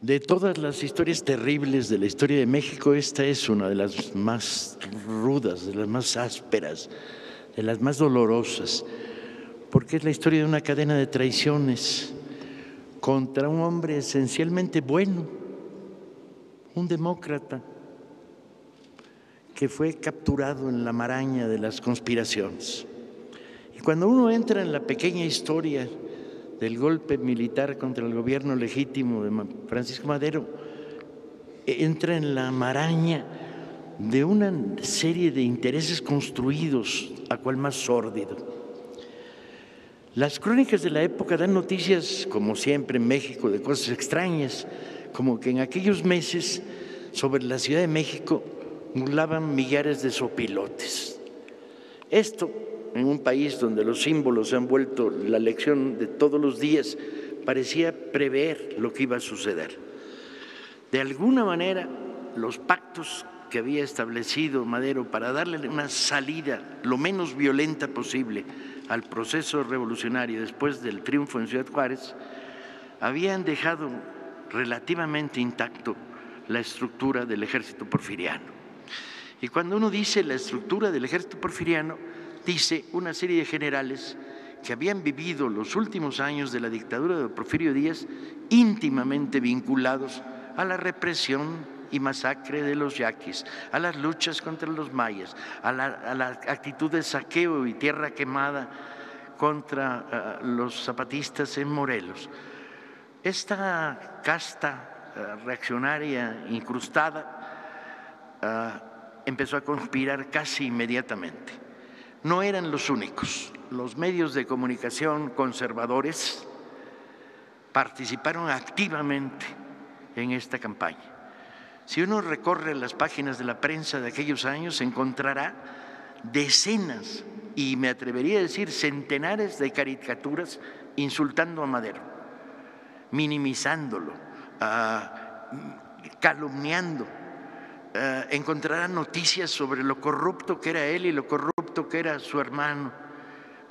De todas las historias terribles de la historia de México, esta es una de las más rudas, de las más ásperas, de las más dolorosas, porque es la historia de una cadena de traiciones contra un hombre esencialmente bueno, un demócrata, que fue capturado en la maraña de las conspiraciones. Y cuando uno entra en la pequeña historia del golpe militar contra el gobierno legítimo de Francisco Madero, entra en la maraña de una serie de intereses construidos, a cual más sórdido. Las crónicas de la época dan noticias, como siempre en México, de cosas extrañas, como que en aquellos meses sobre la Ciudad de México volaban millares de sopilotes. Esto, en un país donde los símbolos se han vuelto la lección de todos los días, parecía prever lo que iba a suceder. De alguna manera, los pactos que había establecido Madero para darle una salida lo menos violenta posible al proceso revolucionario después del triunfo en Ciudad Juárez, habían dejado relativamente intacto la estructura del ejército porfiriano. Y cuando uno dice la estructura del ejército porfiriano, dice una serie de generales que habían vivido los últimos años de la dictadura de Porfirio Díaz íntimamente vinculados a la represión y masacre de los yaquis, a las luchas contra los mayas, a la actitud de saqueo y tierra quemada contra los zapatistas en Morelos. Esta casta reaccionaria incrustada empezó a conspirar casi inmediatamente. No eran los únicos. Los medios de comunicación conservadores participaron activamente en esta campaña. Si uno recorre las páginas de la prensa de aquellos años, encontrará decenas, y me atrevería a decir centenares de caricaturas insultando a Madero, minimizándolo, calumniando. Encontrarán noticias sobre lo corrupto que era él y lo corrupto que era su hermano,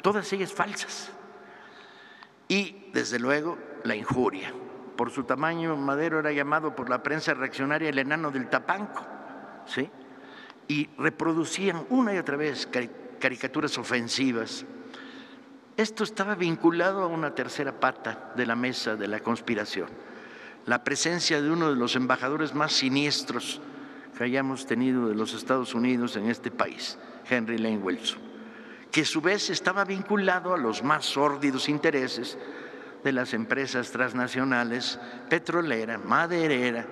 todas ellas falsas. Y, desde luego, la injuria. Por su tamaño, Madero era llamado por la prensa reaccionaria el enano del Tapanco, ¿sí? Y reproducían una y otra vez caricaturas ofensivas. Esto estaba vinculado a una tercera pata de la mesa de la conspiración, la presencia de uno de los embajadores más siniestros que hayamos tenido de los Estados Unidos en este país, Henry Lane Wilson, que a su vez estaba vinculado a los más sórdidos intereses de las empresas transnacionales, petrolera, maderera,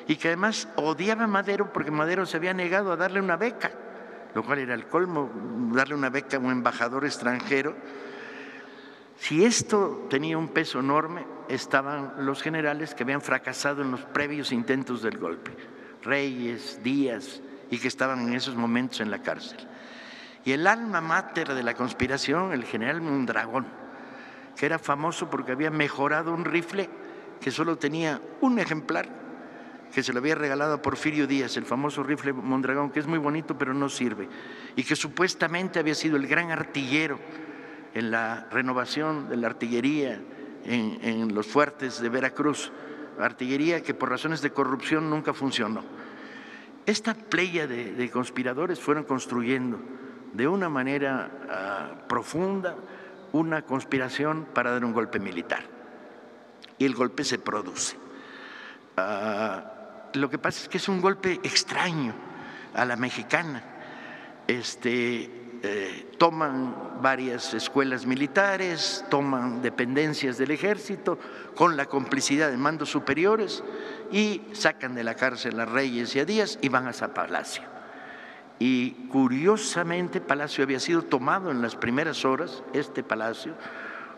y que además odiaba a Madero porque Madero se había negado a darle una beca, lo cual era el colmo, darle una beca a un embajador extranjero. Si esto tenía un peso enorme, estaban los generales que habían fracasado en los previos intentos del golpe, Reyes, Díaz, y que estaban en esos momentos en la cárcel. Y el alma mater de la conspiración, el general Mondragón, que era famoso porque había mejorado un rifle que solo tenía un ejemplar, que se lo había regalado a Porfirio Díaz, el famoso rifle Mondragón, que es muy bonito pero no sirve, y que supuestamente había sido el gran artillero en la renovación de la artillería en los fuertes de Veracruz, artillería que por razones de corrupción nunca funcionó. Esta playa de conspiradores fueron construyendo de una manera profunda una conspiración para dar un golpe militar. Y el golpe se produce. Lo que pasa es que es un golpe extraño a la mexicana. Toman varias escuelas militares, toman dependencias del ejército con la complicidad de mandos superiores y sacan de la cárcel a Reyes y a Díaz y van a Palacio. Y curiosamente Palacio había sido tomado en las primeras horas, este Palacio,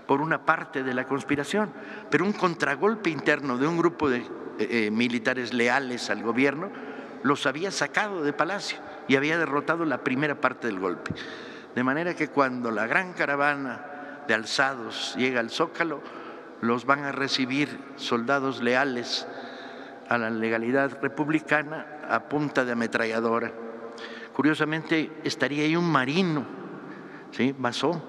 por una parte de la conspiración, pero un contragolpe interno de un grupo de militares leales al gobierno los había sacado de Palacio y había derrotado la primera parte del golpe. De manera que cuando la gran caravana de alzados llega al Zócalo, los van a recibir soldados leales a la legalidad republicana a punta de ametralladora. Curiosamente estaría ahí un marino, ¿sí? Masó,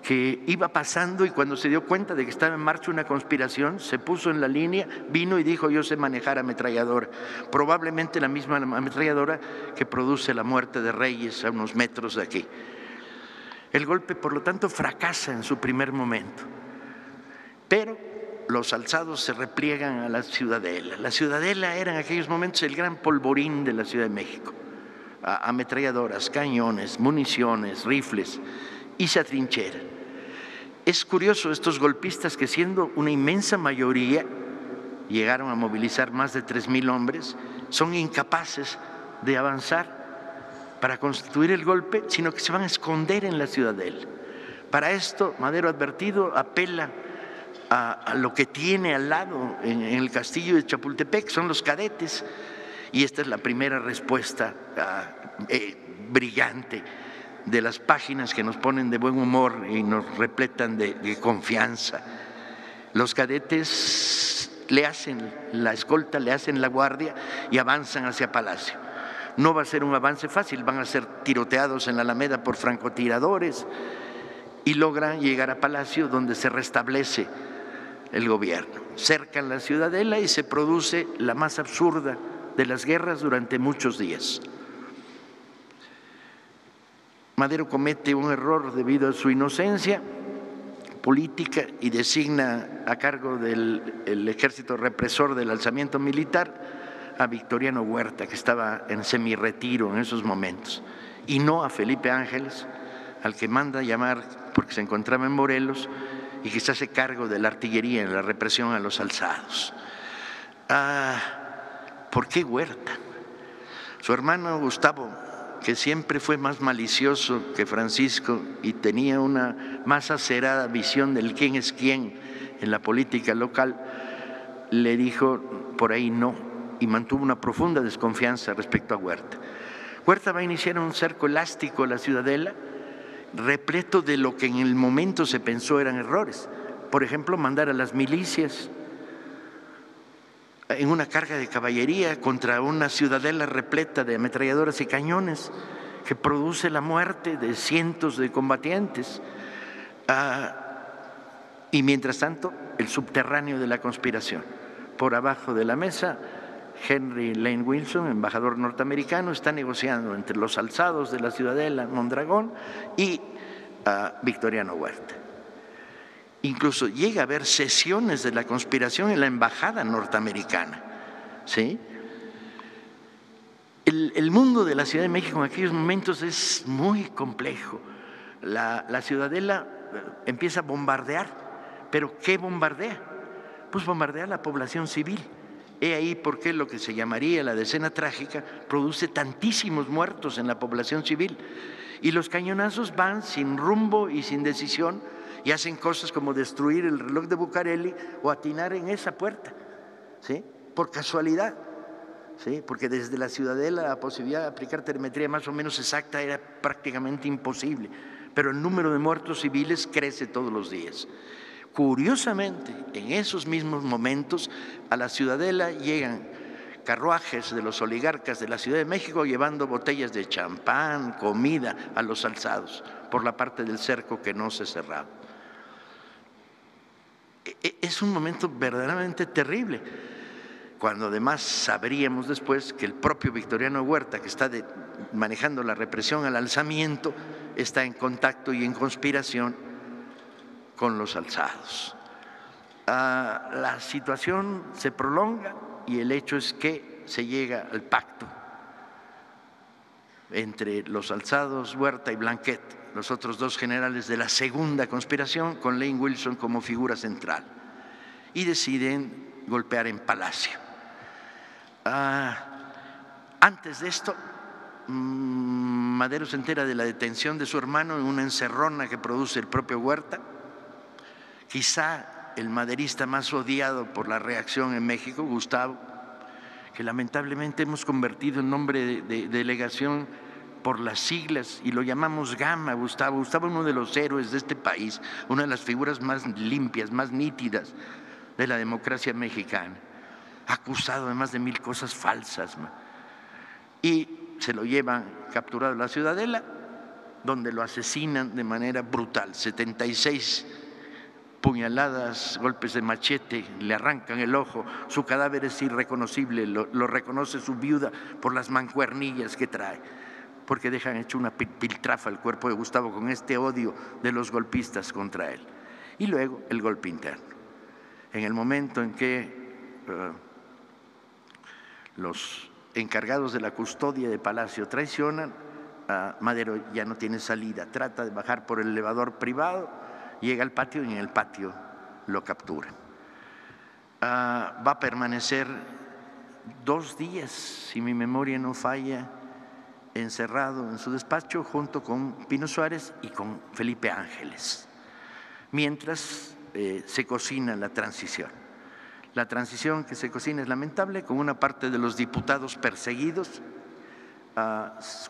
que iba pasando y cuando se dio cuenta de que estaba en marcha una conspiración, se puso en la línea, vino y dijo: yo sé manejar ametralladora, probablemente la misma ametralladora que produce la muerte de Reyes a unos metros de aquí. El golpe, por lo tanto, fracasa en su primer momento, pero los alzados se repliegan a la Ciudadela. La Ciudadela era en aquellos momentos el gran polvorín de la Ciudad de México. Ametralladoras, cañones, municiones, rifles, y se atrincheran. Es curioso, estos golpistas, que siendo una inmensa mayoría, llegaron a movilizar más de 3,000 hombres, son incapaces de avanzar para constituir el golpe, sino que se van a esconder en la Ciudadela. Para esto, Madero, advertido, apela a lo que tiene al lado en el castillo de Chapultepec, son los cadetes, y esta es la primera respuesta brillante de las páginas que nos ponen de buen humor y nos repletan de confianza. Los cadetes le hacen la escolta, le hacen la guardia y avanzan hacia Palacio. No va a ser un avance fácil, van a ser tiroteados en la Alameda por francotiradores y logran llegar a Palacio, donde se restablece el gobierno. Cercan la Ciudadela y se produce la más absurda de las guerras durante muchos días. Madero comete un error debido a su inocencia política y designa a cargo del ejército represor del alzamiento militar a Victoriano Huerta, que estaba en semirretiro en esos momentos, y no a Felipe Ángeles, al que manda llamar porque se encontraba en Morelos y que se hace cargo de la artillería en la represión a los alzados. ¿Por qué Huerta? Su hermano Gustavo, que siempre fue más malicioso que Francisco y tenía una más acerada visión del quién es quién en la política local, le dijo: por ahí no, y mantuvo una profunda desconfianza respecto a Huerta. Huerta va a iniciar un cerco elástico a la Ciudadela, repleto de lo que en el momento se pensó eran errores. Por ejemplo, mandar a las milicias en una carga de caballería contra una Ciudadela repleta de ametralladoras y cañones, que produce la muerte de cientos de combatientes. Y mientras tanto, el subterráneo de la conspiración. Por abajo de la mesa, Henry Lane Wilson, embajador norteamericano, está negociando entre los alzados de la Ciudadela, Mondragón, y Victoriano Huerta. Incluso llega a haber sesiones de la conspiración en la embajada norteamericana, ¿sí? El mundo de la Ciudad de México en aquellos momentos es muy complejo. La Ciudadela empieza a bombardear, pero ¿qué bombardea? Pues bombardea a la población civil. He ahí por qué lo que se llamaría la decena trágica produce tantísimos muertos en la población civil. Y los cañonazos van sin rumbo y sin decisión, y hacen cosas como destruir el reloj de Bucareli o atinar en esa puerta, ¿sí? Por casualidad, ¿sí? Porque desde la Ciudadela la posibilidad de aplicar telemetría más o menos exacta era prácticamente imposible, pero el número de muertos civiles crece todos los días. Curiosamente, en esos mismos momentos a la Ciudadela llegan carruajes de los oligarcas de la Ciudad de México llevando botellas de champán, comida a los alzados por la parte del cerco que no se cerraba. Es un momento verdaderamente terrible, cuando además sabríamos después que el propio Victoriano Huerta, que está manejando la represión al alzamiento, está en contacto y en conspiración con los alzados. La situación se prolonga y el hecho es que se llega al pacto entre los alzados, Huerta y Blanquet, los otros dos generales de la segunda conspiración, con Lane Wilson como figura central, y deciden golpear en Palacio. Antes de esto, Madero se entera de la detención de su hermano en una encerrona que produce el propio Huerta, quizá el maderista más odiado por la reacción en México, Gustavo, que lamentablemente hemos convertido en nombre de delegación por las siglas y lo llamamos Gama. Gustavo es uno de los héroes de este país, una de las figuras más limpias, más nítidas de la democracia mexicana, acusado de más de 1000 cosas falsas, y se lo llevan capturado a la Ciudadela donde lo asesinan de manera brutal. 76 puñaladas, golpes de machete, le arrancan el ojo, su cadáver es irreconocible, lo reconoce su viuda por las mancuernillas que trae, porque dejan hecho una piltrafa el cuerpo de Gustavo con este odio de los golpistas contra él. Y luego el golpe interno. En el momento en que los encargados de la custodia de Palacio traicionan, Madero ya no tiene salida, trata de bajar por el elevador privado, llega al patio y en el patio lo captura. Va a permanecer 2 días, si mi memoria no falla, encerrado en su despacho junto con Pino Suárez y con Felipe Ángeles, mientras se cocina la transición. La transición que se cocina es lamentable, con una parte de los diputados perseguidos.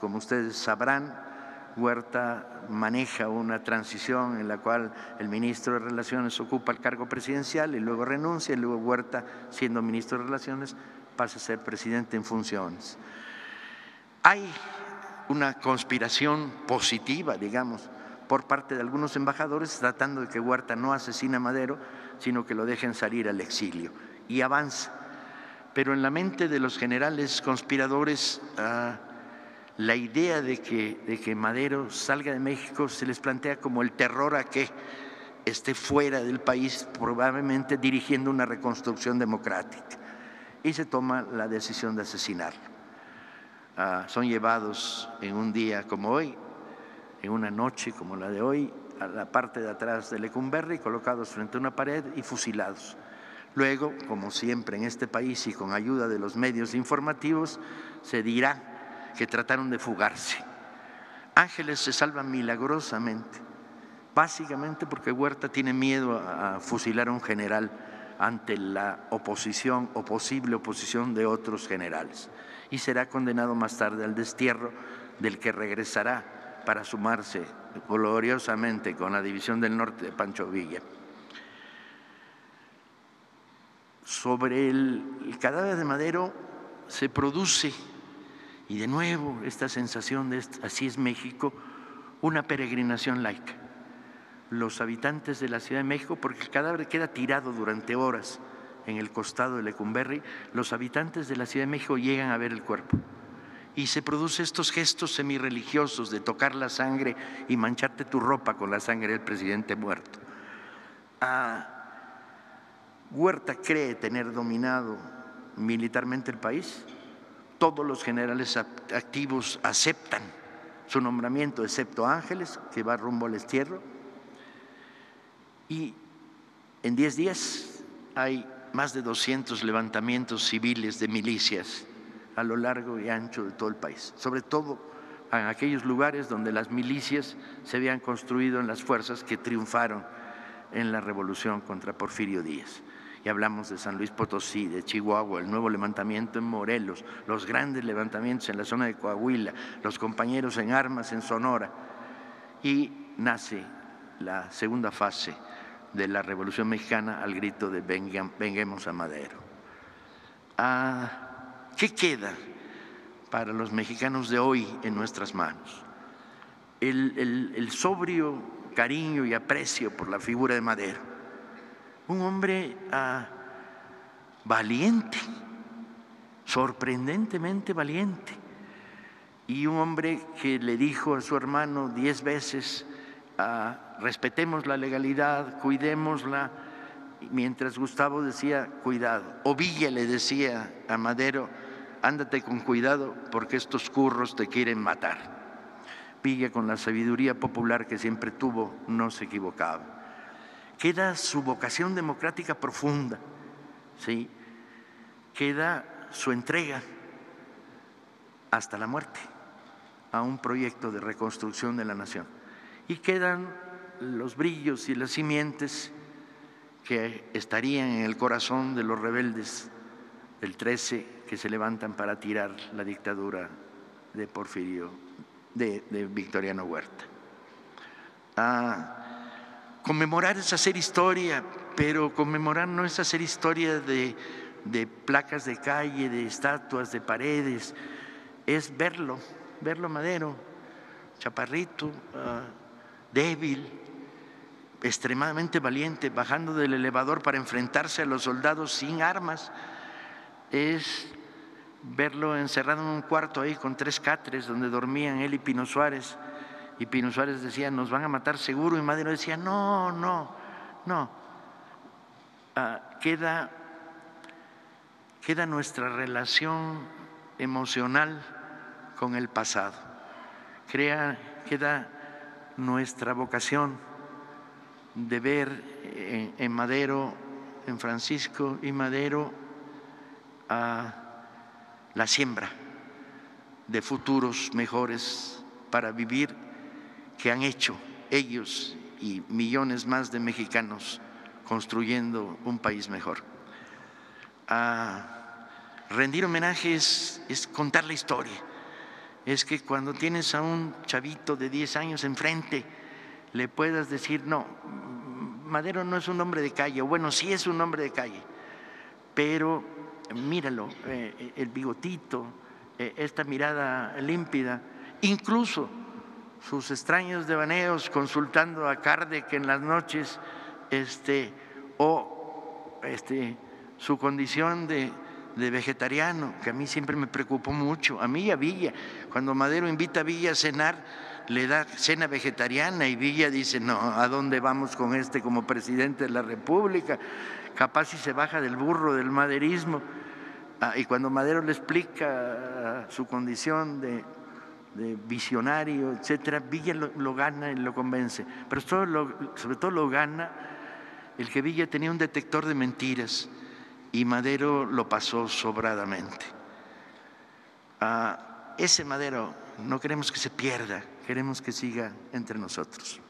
Como ustedes sabrán, Huerta maneja una transición en la cual el ministro de Relaciones ocupa el cargo presidencial y luego renuncia, y luego Huerta, siendo ministro de Relaciones, pasa a ser presidente en funciones. Hay una conspiración positiva, digamos, por parte de algunos embajadores tratando de que Huerta no asesine a Madero, sino que lo dejen salir al exilio, y avanza. Pero en la mente de los generales conspiradores, la idea de que Madero salga de México se les plantea como el terror a que esté fuera del país, probablemente dirigiendo una reconstrucción democrática, y se toma la decisión de asesinarlo. Son llevados en un día como hoy, en una noche como la de hoy, a la parte de atrás de Lecumberri, colocados frente a una pared y fusilados. Luego, como siempre en este país y con ayuda de los medios informativos, se dirá que trataron de fugarse. Ángeles se salva milagrosamente, básicamente porque Huerta tiene miedo a fusilar a un general ante la oposición o posible oposición de otros generales, y será condenado más tarde al destierro, del que regresará para sumarse gloriosamente con la División del Norte de Pancho Villa. Sobre el cadáver de Madero se produce, y de nuevo esta sensación de así es México, una peregrinación laica. Los habitantes de la Ciudad de México, porque el cadáver queda tirado durante horas en el costado de Lecumberri, los habitantes de la Ciudad de México llegan a ver el cuerpo. Y se producen estos gestos semirreligiosos de tocar la sangre y mancharte tu ropa con la sangre del presidente muerto. Huerta cree tener dominado militarmente el país. Todos los generales activos aceptan su nombramiento, excepto Ángeles, que va rumbo al destierro. Y en 10 días hay más de 200 levantamientos civiles de milicias a lo largo y ancho de todo el país, sobre todo en aquellos lugares donde las milicias se habían construido en las fuerzas que triunfaron en la revolución contra Porfirio Díaz. Y hablamos de San Luis Potosí, de Chihuahua, el nuevo levantamiento en Morelos, los grandes levantamientos en la zona de Coahuila, los compañeros en armas en Sonora, y nace la segunda fase de la Revolución Mexicana al grito de venguemos a Madero. ¿Qué queda para los mexicanos de hoy en nuestras manos? El sobrio cariño y aprecio por la figura de Madero, un hombre valiente, sorprendentemente valiente, y un hombre que le dijo a su hermano 10 veces, respetemos la legalidad, cuidémosla, mientras Gustavo decía cuidado, o Villa le decía a Madero, ándate con cuidado porque estos curros te quieren matar. Villa, con la sabiduría popular que siempre tuvo, no se equivocaba. Queda su vocación democrática profunda, ¿sí? Queda su entrega hasta la muerte a un proyecto de reconstrucción de la nación, y quedan los brillos y las simientes que estarían en el corazón de los rebeldes del 13 que se levantan para tirar la dictadura de Porfirio, de Victoriano Huerta. Conmemorar es hacer historia, pero conmemorar no es hacer historia de placas de calle, de estatuas, de paredes, es verlo Madero, chaparrito, débil, extremadamente valiente, bajando del elevador para enfrentarse a los soldados sin armas. Es verlo encerrado en un cuarto ahí con 3 catres donde dormían él y Pino Suárez. Y Pino Suárez decía, nos van a matar seguro. Y Madero decía, no, no, no. Queda nuestra relación emocional con el pasado. Queda nuestra vocación de ver en Madero, en Francisco y Madero, la siembra de futuros mejores para vivir que han hecho ellos y millones más de mexicanos construyendo un país mejor. Rendir homenaje es contar la historia. Es que cuando tienes a un chavito de 10 años enfrente, le puedas decir, no, Madero no es un hombre de calle, o bueno, sí es un hombre de calle, pero míralo, el bigotito, esta mirada límpida, incluso sus extraños devaneos consultando a Kardec en las noches, su condición de vegetariano, que a mí siempre me preocupó mucho, a mí y a Villa. Cuando Madero invita a Villa a cenar, le da cena vegetariana y Villa dice, no, ¿a dónde vamos con como presidente de la República? Capaz si se baja del burro del maderismo. Y cuando Madero le explica su condición de visionario, etcétera, Villa lo gana y lo convence. Pero sobre todo lo gana el que Villa tenía un detector de mentiras y Madero lo pasó sobradamente. Ese Madero no queremos que se pierda, queremos que siga entre nosotros.